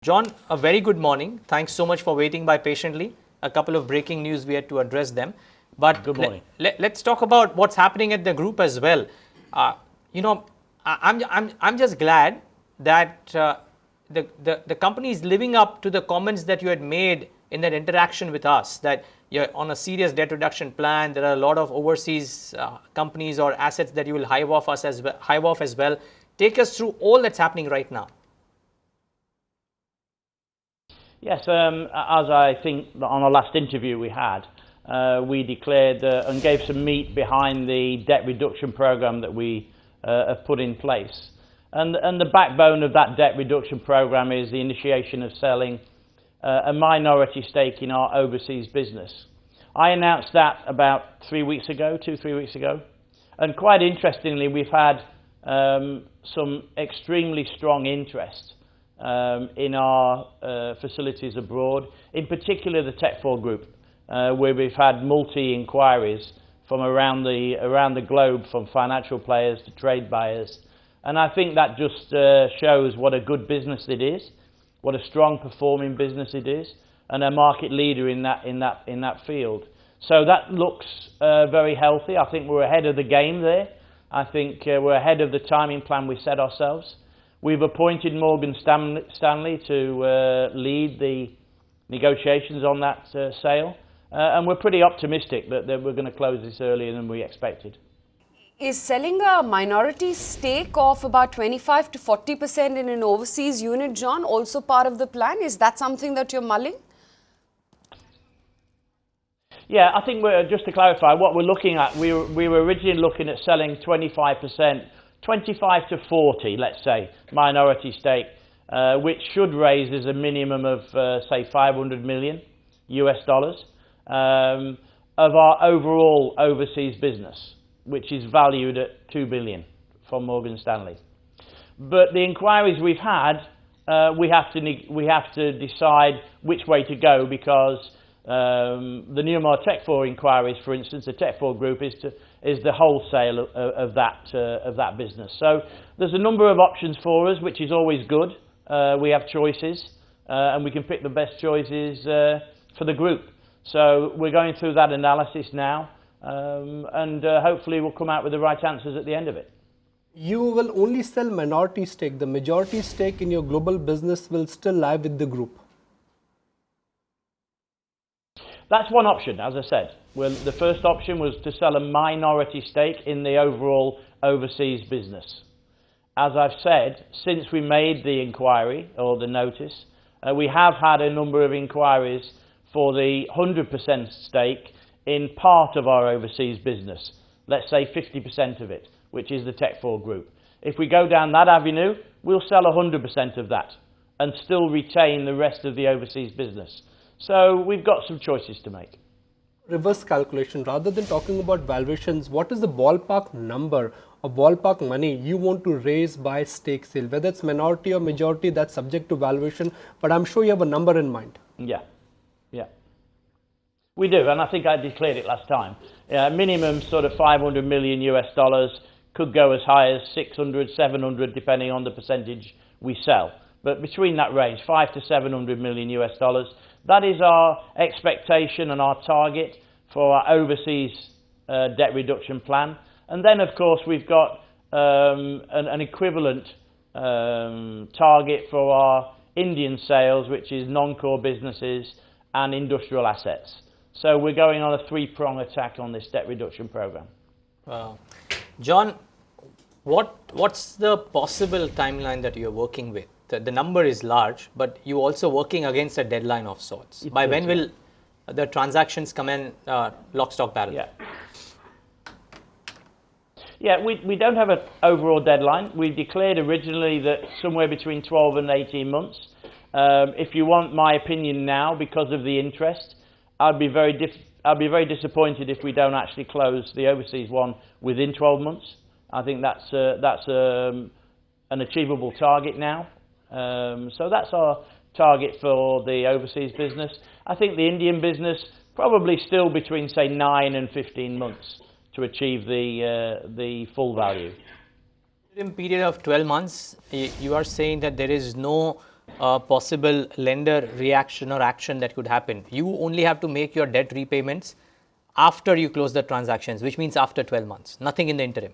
John, a very good morning. Thanks so much for waiting by patiently. A couple of breaking news, we had to address them. But Good morning. let's talk about what's happening at the group as well. I'm just glad that the company is living up to the comments that you had made in that interaction with us, that you're on a serious debt reduction plan. There are a lot of overseas companies or assets that you will hive off as well. Take us through all that's happening right now. Yes, as I think on our last interview we had, we declared and gave some meat behind the debt reduction program that we have put in place. And the backbone of that debt reduction program is the initiation of selling a minority stake in our overseas business. I announced that about 3 weeks ago, 2-3 weeks ago. And quite interestingly, we've had some extremely strong interest in our facilities abroad, in particular the Tech4 group, where we've had multi-inquiries from around the globe, from financial players to trade buyers. And I think that just shows what a good business it is, what a strong performing business it is, and a market leader in that field. So that looks very healthy. I think we're ahead of the game there. I think we're ahead of the timing plan we set ourselves. We've appointed Morgan Stanley to lead the negotiations on that sale, and we're pretty optimistic that we're going to close this earlier than we expected. Is selling a minority stake of about 25 to 40% in an overseas unit, John, also part of the plan? Is that something that you're mulling? Yeah, I think just to clarify, what we're looking at, we were originally looking at selling 25%, 25 to 40, let's say, minority stake, which should raise as a minimum of, say, $500 million of our overall overseas business, which is valued at $2 billion from Morgan Stanley. But the inquiries we've had, we have to decide which way to go, because the Newmar Tech4 inquiries, for instance, the Tech4 group is the wholesale of that business. So there's a number of options for us, which is always good. We have choices, and we can pick the best choices for the group. So we're going through that analysis now, and hopefully we'll come out with the right answers at the end of it. You will only sell minority stake. The majority stake in your global business will still lie with the group. That's one option, as I said. Well, the first option was to sell a minority stake in the overall overseas business. As I've said, since we made the inquiry, or the notice, we have had a number of inquiries for the 100% stake in part of our overseas business. Let's say 50% of it, which is the Tech4 group. If we go down that avenue, we'll sell 100% of that and still retain the rest of the overseas business. So we've got some choices to make. Reverse calculation, rather than talking about valuations, what is the ballpark number or ballpark money you want to raise by stake sale? Whether it's minority or majority, that's subject to valuation, but I'm sure you have a number in mind. Yeah. We do, and I think I declared it last time. Minimum sort of $500 million, could go as high as 600, 700, depending on the percentage we sell. But between that range, 5 to 700 million US dollars, that is our expectation and our target for our overseas debt reduction plan. And then, of course, we've got an equivalent target for our Indian sales, which is non-core businesses and industrial assets. So we're going on a three-prong attack on this debt reduction program. Wow. John, what's the possible timeline that you're working with? The number is large, but you're also working against a deadline of sorts. By when will the transactions come in lock, stock, barrel? Yeah, we don't have an overall deadline. We declared originally that somewhere between 12 and 18 months. If you want my opinion now, because of the interest, I'd be very disappointed if we don't actually close the overseas one within 12 months. I think that's an achievable target now. So that's our target for the overseas business. I think the Indian business probably still between, say, 9 and 15 months to achieve the full value. In a period of 12 months, you are saying that there is no possible lender reaction or action that could happen. You only have to make your debt repayments after you close the transactions, which means after 12 months, nothing in the interim.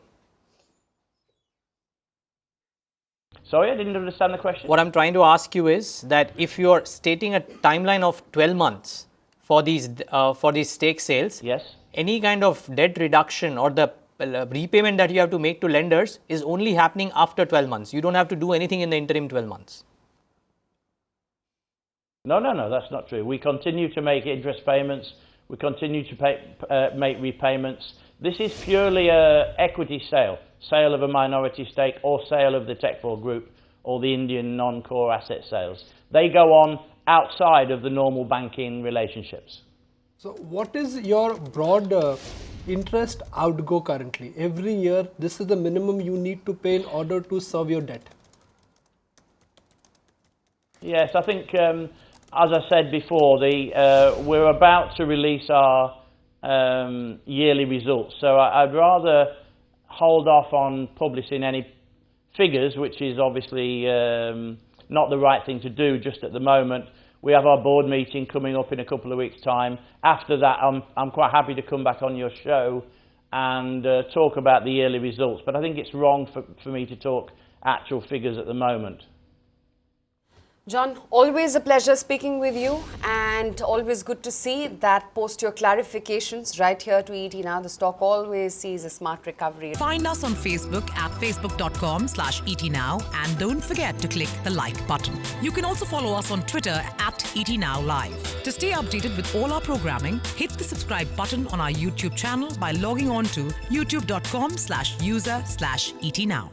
Sorry, I didn't understand the question. What I'm trying to ask you is that if you're stating a timeline of 12 months for these stake sales, Yes. any kind of debt reduction or the repayment that you have to make to lenders is only happening after 12 months. You don't have to do anything in the interim 12 months. No, that's not true. We continue to make interest payments. We continue to make repayments. This is purely a equity sale of a minority stake or sale of the Tech4 group or the Indian non-core asset sales. They go on outside of the normal banking relationships. So what is your broad interest outgo currently? Every year, this is the minimum you need to pay in order to serve your debt. Yes, I think, as I said before, we're about to release our yearly results. So I'd rather hold off on publishing any figures, which is obviously not the right thing to do just at the moment. We have our board meeting coming up in a couple of weeks' time. After that, I'm quite happy to come back on your show and talk about the yearly results. But I think it's wrong for me to talk actual figures at the moment. John, always a pleasure speaking with you, and always good to see that post your clarifications right here to ET Now. The stock always sees a smart recovery. Find us on Facebook at facebook.com/ETNow, and don't forget to click the like button. You can also follow us on Twitter at ETNowLive. To stay updated with all our programming, hit the subscribe button on our YouTube channel by logging on to youtube.com/user/ETNow.